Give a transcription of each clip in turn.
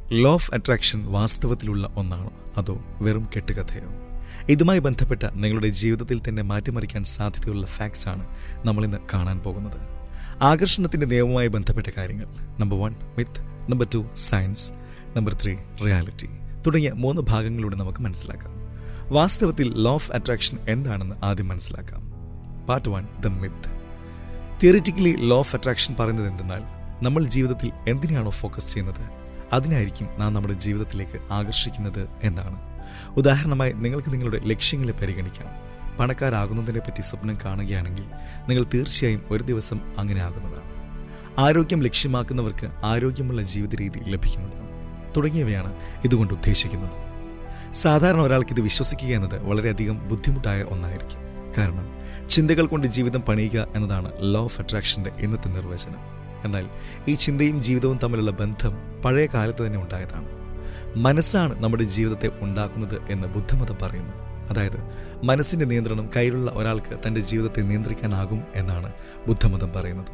Law of attraction വാസ്തവത്തിലുള്ള ഒന്നാണോ അതോ വെറും കെട്ടുകഥയോ? ഇതുമായി ബന്ധപ്പെട്ട നിങ്ങളുടെ ജീവിതത്തിൽ തന്നെ മാറ്റിമറിക്കാൻ സാധ്യതയുള്ള ഫാക്ട്സ് ആണ് നമ്മളിന്ന് കാണാൻ പോകുന്നത്. ആകർഷണത്തിൻ്റെ നിയമവുമായി ബന്ധപ്പെട്ട കാര്യങ്ങൾ. Number 1 myth, number 2 science, number 3 reality തുടങ്ങിയ 3 ഭാഗങ്ങളിലൂടെ നമുക്ക് മനസ്സിലാക്കാം. വാസ്തവത്തിൽ ലോ ഓഫ് അട്രാക്ഷൻ എന്താണെന്ന് ആദ്യം മനസ്സിലാക്കാം. Part 1 the myth. Theoretically law of attraction പറയുന്നത് എന്തെന്നാൽ, നമ്മൾ ജീവിതത്തിൽ എന്തിനാണോ ഫോക്കസ് ചെയ്യുന്നത് അതിനായിരിക്കും നാം നമ്മുടെ ജീവിതത്തിലേക്ക് ആകർഷിക്കുന്നത് എന്നാണ്. ഉദാഹരണമായി നിങ്ങൾക്ക് നിങ്ങളുടെ ലക്ഷ്യങ്ങളെ പരിഗണിക്കാം. പണക്കാരാകുന്നതിനെ പറ്റി സ്വപ്നം കാണുകയാണെങ്കിൽ നിങ്ങൾ തീർച്ചയായും ഒരു ദിവസം അങ്ങനെ ആകുന്നതാണ്. ആരോഗ്യം ലക്ഷ്യമാക്കുന്നവർക്ക് ആരോഗ്യമുള്ള ജീവിത രീതി ലഭിക്കുന്നതാണ് തുടങ്ങിയവയാണ് ഇതുകൊണ്ട് ഉദ്ദേശിക്കുന്നത്. സാധാരണ ഒരാൾക്ക് ഇത് വിശ്വസിക്കുക എന്നത് വളരെയധികം ബുദ്ധിമുട്ടായ ഒന്നായിരിക്കും. കാരണം ചിന്തകൾ കൊണ്ട് ജീവിതം പണിയുക എന്നതാണ് ലോ ഓഫ് അട്രാക്ഷൻ്റെ ഇന്നത്തെ നിർവചനം. എന്നാൽ ഈ ചിന്തയും ജീവിതവും തമ്മിലുള്ള ബന്ധം പഴയ കാലത്ത് തന്നെ ഉണ്ടായതാണ്. മനസ്സാണ് നമ്മുടെ ജീവിതത്തെ ഉണ്ടാക്കുന്നത് എന്ന് ബുദ്ധമതം പറയുന്നു. അതായത് മനസ്സിൻ്റെ നിയന്ത്രണം കയ്യിലുള്ള ഒരാൾക്ക് തൻ്റെ ജീവിതത്തെ നിയന്ത്രിക്കാനാകും എന്നാണ് ബുദ്ധമതം പറയുന്നത്.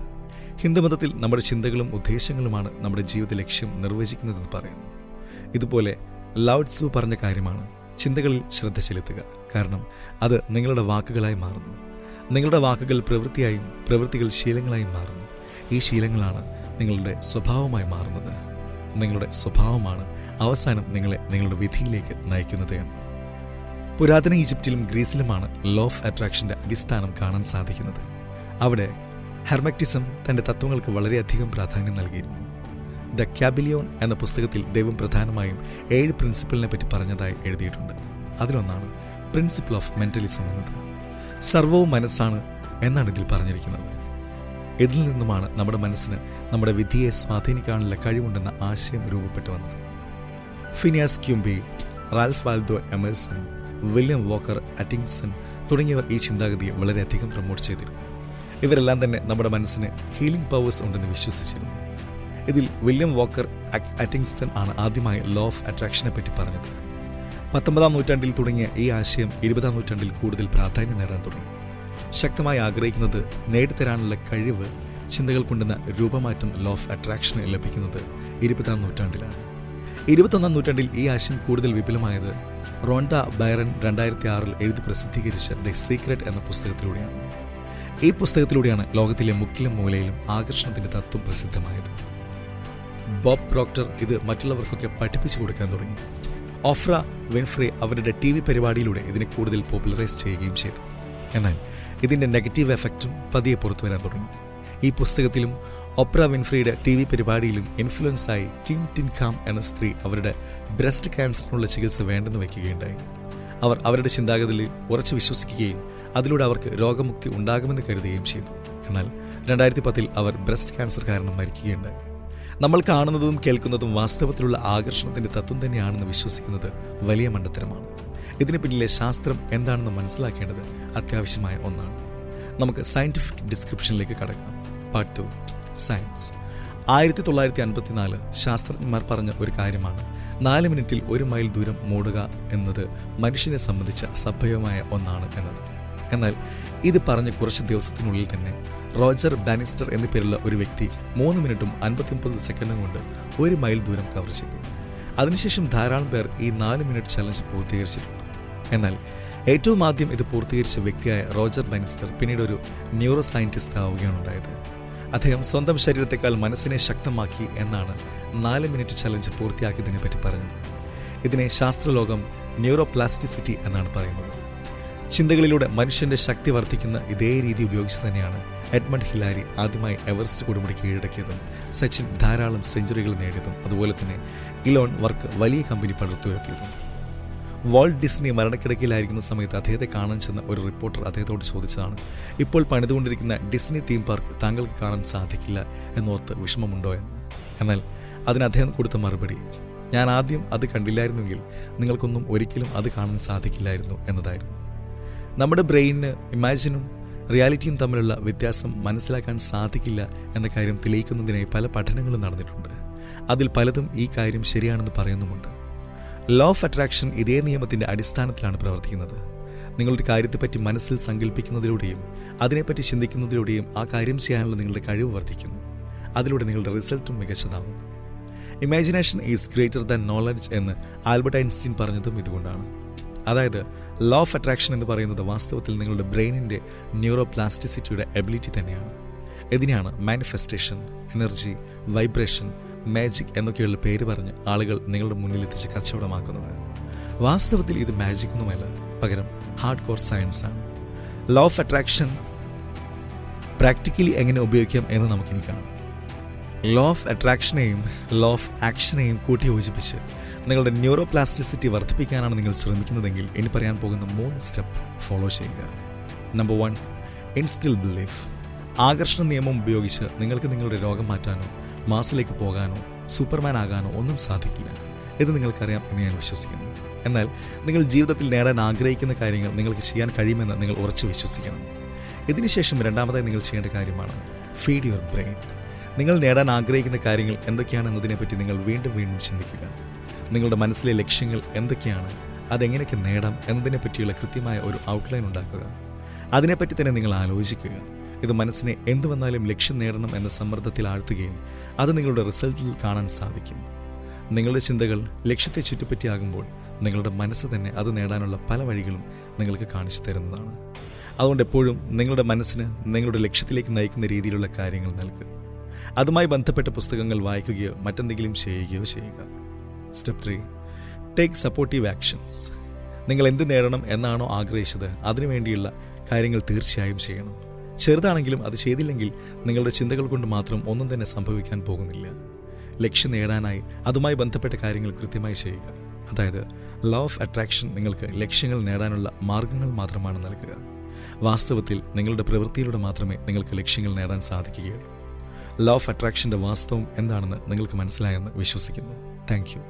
ഹിന്ദുമതത്തിൽ നമ്മുടെ ചിന്തകളും ഉദ്ദേശങ്ങളുമാണ് നമ്മുടെ ജീവിത ലക്ഷ്യം നിർവചിക്കുന്നതെന്ന് പറയുന്നു. ഇതുപോലെ ലൗ ട്സു പറഞ്ഞ കാര്യമാണ് ചിന്തകളിൽ ശ്രദ്ധ ചെലുത്തുക. കാരണം അത് നിങ്ങളുടെ വാക്കുകളായി മാറുന്നു. നിങ്ങളുടെ വാക്കുകൾ പ്രവൃത്തിയായും പ്രവൃത്തികൾ ശീലങ്ങളായും മാറുന്നു. ഈ ശീലങ്ങളാണ് നിങ്ങളുടെ സ്വഭാവമായി മാറുന്നത്. നിങ്ങളുടെ സ്വഭാവമാണ് അവസാനം നിങ്ങളെ നിങ്ങളുടെ വിധിയിലേക്ക് നയിക്കുന്നത് എന്ന്. പുരാതന ഈജിപ്തിലും ഗ്രീസിലുമാണ് ലോ ഓഫ് അട്രാക്ഷൻ്റെ അടിസ്ഥാനം കാണാൻ സാധിക്കുന്നത്. അവിടെ ഹെർമറ്റിസം തൻ്റെ തത്വങ്ങൾക്ക് വളരെയധികം പ്രാധാന്യം നൽകിയിരുന്നു. ദ ക്യാബിലിയോൺ എന്ന പുസ്തകത്തിൽ ദൈവം പ്രധാനമായും 7 പ്രിൻസിപ്പിളിനെ പറ്റി പറഞ്ഞതായി എഴുതിയിട്ടുണ്ട്. അതിലൊന്നാണ് പ്രിൻസിപ്പിൾ ഓഫ് മെന്റലിസം എന്നത്. സർവവും മനസ്സാണ് എന്നാണ് ഇതിൽ പറഞ്ഞിരിക്കുന്നത്. ഇതിൽ നിന്നുമാണ് നമ്മുടെ മനസ്സിന് നമ്മുടെ വിധിയെ സ്വാധീനിക്കാനുള്ള കഴിവുണ്ടെന്ന ആശയം രൂപപ്പെട്ടു വന്നത്. Phineas Quimby, Ralph Waldo Emerson, William Walker Atkinson തുടങ്ങിയവർ ഈ ചിന്താഗതിയെ വളരെയധികം പ്രൊമോട്ട് ചെയ്തിരുന്നു. ഇവരെല്ലാം തന്നെ നമ്മുടെ മനസ്സിന് ഹീലിംഗ് പവേഴ്സ് ഉണ്ടെന്ന് വിശ്വസിച്ചിരുന്നു. ഇതിൽ വില്യം വോക്കർ അറ്റിങ്സ്റ്റൺ ആണ് ആദ്യമായി ലോ ഓഫ് അട്രാക്ഷനെ പറ്റി പറഞ്ഞത്. 19-ാം നൂറ്റാണ്ടിൽ തുടങ്ങിയ ഈ ആശയം 20-ാം നൂറ്റാണ്ടിൽ കൂടുതൽ പ്രാധാന്യം നേടാൻ തുടങ്ങി. ശക്തമായി ആഗ്രഹിക്കുന്നത് നേടിത്തരാനുള്ള കഴിവ് ചിന്തകൾ കൊണ്ടുവന്ന രൂപമാറ്റം ലോ ഓഫ് അട്രാക്ഷന് ലഭിക്കുന്നത് 20-ാം നൂറ്റാണ്ടിലാണ്. 21-ാം നൂറ്റാണ്ടിൽ ഈ ആശയം കൂടുതൽ വിപുലമായത് റോണ്ട ബൈറൻ 2006 എഴുതി പ്രസിദ്ധീകരിച്ച ദ സീക്രട്ട് എന്ന പുസ്തകത്തിലൂടെയാണ്. ഈ പുസ്തകത്തിലൂടെയാണ് ലോകത്തിലെ മുക്കിലും മൂലയിലും ആകർഷണത്തിന്റെ തത്വം പ്രസിദ്ധമായത്. ബോബ് പ്രോക്ടർ ഇത് മറ്റുള്ളവർക്കൊക്കെ പഠിപ്പിച്ചു കൊടുക്കാൻ തുടങ്ങി. ഓഫ്ര വിൻഫ്രെ അവരുടെ TV പരിപാടിയിലൂടെ ഇതിനെ കൂടുതൽ പോപ്പുലറൈസ് ചെയ്യുകയും ചെയ്തു. എന്നാൽ ഇതിൻ്റെ നെഗറ്റീവ് എഫക്റ്റും പതിയെ പുറത്തു വരാൻ തുടങ്ങി. ഈ പുസ്തകത്തിലും ഒപ്ര വിൻഫ്രിയുടെ TV പരിപാടിയിലും ഇൻഫ്ലുവൻസായി കിം ടിൻകാം എന്ന സ്ത്രീ അവരുടെ ബ്രസ്റ്റ് ക്യാൻസറിനുള്ള ചികിത്സ വേണ്ടെന്ന് വയ്ക്കുകയുണ്ടായി. അവർ അവരുടെ ചിന്താഗതിയിൽ ഉറച്ചു വിശ്വസിക്കുകയും അതിലൂടെ അവർക്ക് രോഗമുക്തി ഉണ്ടാകുമെന്ന് കരുതുകയും ചെയ്തു. എന്നാൽ 2010 അവർ ബ്രസ്റ്റ് ക്യാൻസർ കാരണം മരിക്കുകയുണ്ടായി. നമ്മൾ കാണുന്നതും കേൾക്കുന്നതും വാസ്തവത്തിലുള്ള ആകർഷണത്തിൻ്റെ തത്വം തന്നെയാണെന്ന് വിശ്വസിക്കുന്നത് വലിയ മണ്ടത്തരമാണ്. ഇതിന് പിന്നിലെ ശാസ്ത്രം എന്താണെന്ന് മനസ്സിലാക്കേണ്ടത് അത്യാവശ്യമായ ഒന്നാണ്. നമുക്ക് സയൻറ്റിഫിക് ഡിസ്ക്രിപ്ഷനിലേക്ക് കടക്കാം. Part 2 science. 1954 ശാസ്ത്രജ്ഞന്മാർ പറഞ്ഞ ഒരു കാര്യമാണ് 4 മിനിറ്റിൽ 1 മൈൽ ദൂരം ഓടുക എന്നത് മനുഷ്യനെ സംബന്ധിച്ച അസഭ്യമായ ഒന്നാണ് എന്നത്. എന്നാൽ ഇത് പറഞ്ഞ് കുറച്ച് ദിവസത്തിനുള്ളിൽ തന്നെ റോജർ ബാനിസ്റ്റർ എന്ന പേരുള്ള ഒരു വ്യക്തി 3 മിനിറ്റും 59 സെക്കൻഡും കൊണ്ട് 1 മൈൽ ദൂരം കവർ ചെയ്തു. അതിനുശേഷം ധാരാളം പേർ ഈ 4 മിനിറ്റ് ചലഞ്ച് പൂർത്തീകരിച്ചിട്ടുണ്ട്. എന്നാൽ ഏറ്റവും ആദ്യം ഇത് പൂർത്തീകരിച്ച വ്യക്തിയായ റോജർ ബാനിസ്റ്റർ പിന്നീട് ഒരു ന്യൂറോ സയന്റിസ്റ്റ് ആവുകയാണ് ഉണ്ടായത്. അദ്ദേഹം സ്വന്തം ശരീരത്തെക്കാൾ മനസ്സിനെ ശക്തമാക്കി എന്നാണ് 4 മിനിറ്റ് ചലഞ്ച് പൂർത്തിയാക്കിയതിനെ പറ്റി പറഞ്ഞത്. ഇതിനെ ശാസ്ത്രലോകം ന്യൂറോപ്ലാസ്റ്റിസിറ്റി എന്നാണ് പറയുന്നത്. ചിന്തകളിലൂടെ മനുഷ്യന്റെ ശക്തി വർദ്ധിക്കുന്ന ഇതേ രീതി ഉപയോഗിച്ച് തന്നെയാണ് എഡ്മണ്ട് ഹിലാരി ആദ്യമായി എവറസ്റ്റ് കൊടുമുടി കീഴടക്കിയതും സച്ചിൻ ധാരാളം സെഞ്ചുറികൾ നേടിയതും അതുപോലെ തന്നെ ഇലോൺ വർക്ക് വലിയ കമ്പനി പടുത്തുയർത്തിയതും. വാൾട്ട് ഡിസ്നി മരണക്കിടക്കയിലായിരിക്കുന്ന സമയത്ത് അദ്ദേഹത്തെ കാണാൻ ചെന്ന ഒരു റിപ്പോർട്ടർ അദ്ദേഹത്തോട് ചോദിച്ചതാണ്, ഇപ്പോൾ പണിതുകൊണ്ടിരിക്കുന്ന ഡിസ്നി തീം പാർക്ക് താങ്കൾക്ക് കാണാൻ സാധിക്കില്ല എന്നോർത്ത് വിഷമമുണ്ടോ എന്ന്. എന്നാൽ അതിന് അദ്ദേഹം കൊടുത്ത മറുപടി, ഞാൻ ആദ്യം അത് കണ്ടില്ലായിരുന്നെങ്കിൽ നിങ്ങൾക്കൊന്നും ഒരിക്കലും അത് കാണാൻ സാധിക്കില്ലായിരുന്നു എന്നതായിരുന്നു. നമ്മുടെ ബ്രെയിനിന് ഇമാജിനും റിയാലിറ്റിയും തമ്മിലുള്ള വ്യത്യാസം മനസ്സിലാക്കാൻ സാധിക്കില്ല എന്ന കാര്യം തെളിയിക്കുന്നതിനായി പല പഠനങ്ങളും നടന്നിട്ടുണ്ട്. അതിൽ പലതും ഈ കാര്യം ശരിയാണെന്ന് പറയുന്നുമുണ്ട്. ലോ ഓഫ് അട്രാക്ഷൻ ഇതേ നിയമത്തിൻ്റെ അടിസ്ഥാനത്തിലാണ് പ്രവർത്തിക്കുന്നത്. നിങ്ങളുടെ കാര്യത്തെപ്പറ്റി മനസ്സിൽ സങ്കല്പിക്കുന്നതിലൂടെയും അതിനെപ്പറ്റി ചിന്തിക്കുന്നതിലൂടെയും ആ കാര്യം ചെയ്യാനുള്ള നിങ്ങളുടെ കഴിവ് വർദ്ധിക്കുന്നു. അതിലൂടെ നിങ്ങളുടെ റിസൾട്ടും മികച്ചതാകുന്നു. Imagination is greater than knowledge എന്ന് ആൽബർട്ട് ഐൻസ്റ്റീൻ പറഞ്ഞതും ഇതുകൊണ്ടാണ്. അതായത് ലോ ഓഫ് അട്രാക്ഷൻ എന്ന് പറയുന്നത് വാസ്തവത്തിൽ നിങ്ങളുടെ ബ്രെയിനിൻ്റെ ന്യൂറോ പ്ലാസ്റ്റിസിറ്റിയുടെ എബിലിറ്റി തന്നെയാണ്. ഇതിനെയാണ് മാനിഫെസ്റ്റേഷൻ, എനർജി, വൈബ്രേഷൻ, മാജിക് എന്നൊക്കെയുള്ള പേര് പറഞ്ഞ് ആളുകൾ നിങ്ങളുടെ മുന്നിലെത്തിച്ച് കച്ചവടമാക്കുന്നത്. വാസ്തവത്തിൽ ഇത് മാജിക് ഒന്നുമല്ല, പകരം ഹാർഡ് കോർ സയൻസ് ആണ്. ലോ ഓഫ് അട്രാക്ഷൻ പ്രാക്ടിക്കലി എങ്ങനെ ഉപയോഗിക്കാം എന്ന് നമുക്കിനി കാണാം. ലോ ഓഫ് അട്രാക്ഷനെയും ലോ ഓഫ് ആക്ഷനെയും കൂട്ടി യോജിപ്പിച്ച് നിങ്ങളുടെ ന്യൂറോ പ്ലാസ്റ്റിസിറ്റി വർദ്ധിപ്പിക്കാനാണ് നിങ്ങൾ ശ്രമിക്കുന്നതെങ്കിൽ ഇനി പറയാൻ പോകുന്ന 3 സ്റ്റെപ്പ് ഫോളോ ചെയ്യുക. Number 1, instill belief. ആകർഷണ നിയമം ഉപയോഗിച്ച് നിങ്ങൾക്ക് നിങ്ങളുടെ രോഗം മാറ്റാനോ മാസിലേക്ക് പോകാനോ സൂപ്പർമാൻ ആകാനോ ഒന്നും സാധിക്കില്ല. ഇത് നിങ്ങൾക്കറിയാം എന്ന് ഞാൻ വിശ്വസിക്കുന്നു. എന്നാൽ നിങ്ങൾ ജീവിതത്തിൽ നേടാൻ ആഗ്രഹിക്കുന്ന കാര്യങ്ങൾ നിങ്ങൾക്ക് ചെയ്യാൻ കഴിയുമെന്ന് നിങ്ങൾ ഉറച്ചു വിശ്വസിക്കണം. ഇതിനുശേഷം രണ്ടാമതായി നിങ്ങൾ ചെയ്യേണ്ട കാര്യമാണ് ഫീഡ് യുവർ ബ്രെയിൻ. നിങ്ങൾ നേടാൻ ആഗ്രഹിക്കുന്ന കാര്യങ്ങൾ എന്തൊക്കെയാണെന്നതിനെപ്പറ്റി നിങ്ങൾ വീണ്ടും വീണ്ടും ചിന്തിക്കുക. നിങ്ങളുടെ മനസ്സിലെ ലക്ഷ്യങ്ങൾ എന്തൊക്കെയാണ്, അതെങ്ങനെയൊക്കെ നേടാം എന്നതിനെപ്പറ്റിയുള്ള കൃത്യമായ ഒരു ഔട്ട്ലൈൻ ഉണ്ടാക്കുക. അതിനെപ്പറ്റി തന്നെ നിങ്ങൾ ആലോചിക്കുക. ഇത് മനസ്സിനെ എന്തു വന്നാലും ലക്ഷ്യം നേടണം എന്ന സമ്മർദ്ദത്തിൽ ആഴ്ത്തുകയും അത് നിങ്ങളുടെ റിസൾട്ടിൽ കാണാൻ സാധിക്കും. നിങ്ങളുടെ ചിന്തകൾ ലക്ഷ്യത്തെ ചുറ്റിപ്പറ്റിയാകുമ്പോൾ നിങ്ങളുടെ മനസ്സ് തന്നെ അത് നേടാനുള്ള പല വഴികളും നിങ്ങൾക്ക് കാണിച്ചു തരുന്നതാണ്. അതുകൊണ്ട് എപ്പോഴും നിങ്ങളുടെ മനസ്സിന് നിങ്ങളുടെ ലക്ഷ്യത്തിലേക്ക് നയിക്കുന്ന രീതിയിലുള്ള കാര്യങ്ങൾ നൽകുക. അതുമായി ബന്ധപ്പെട്ട പുസ്തകങ്ങൾ വായിക്കുകയോ മറ്റെന്തെങ്കിലും ചെയ്യുകയോ ചെയ്യുക. Step 3, take supportive actions. നിങ്ങൾ എന്ത് നേടണം എന്നാണോ ആഗ്രഹിച്ചത് അതിനുവേണ്ടിയുള്ള കാര്യങ്ങൾ തീർച്ചയായും ചെയ്യണം. ചെറുതാണെങ്കിലും അത് ചെയ്തില്ലെങ്കിൽ നിങ്ങളുടെ ചിന്തകൾ കൊണ്ട് മാത്രം ഒന്നും തന്നെ സംഭവിക്കാൻ പോകുന്നില്ല. ലക്ഷ്യം നേടാനായി അതുമായി ബന്ധപ്പെട്ട കാര്യങ്ങൾ കൃത്യമായി ചെയ്യുക. അതായത് ലോ ഓഫ് അട്രാക്ഷൻ നിങ്ങൾക്ക് ലക്ഷ്യങ്ങൾ നേടാനുള്ള മാർഗങ്ങൾ മാത്രമാണ് നൽകുക. വാസ്തവത്തിൽ നിങ്ങളുടെ പ്രവൃത്തിയിലൂടെ മാത്രമേ നിങ്ങൾക്ക് ലക്ഷ്യങ്ങൾ നേടാൻ സാധിക്കുകയുള്ളൂ. ലോ ഓഫ് അട്രാക്ഷൻ്റെ വാസ്തവം എന്താണെന്ന് നിങ്ങൾക്ക് മനസ്സിലായെന്ന് വിശ്വസിക്കുന്നു. Thank you.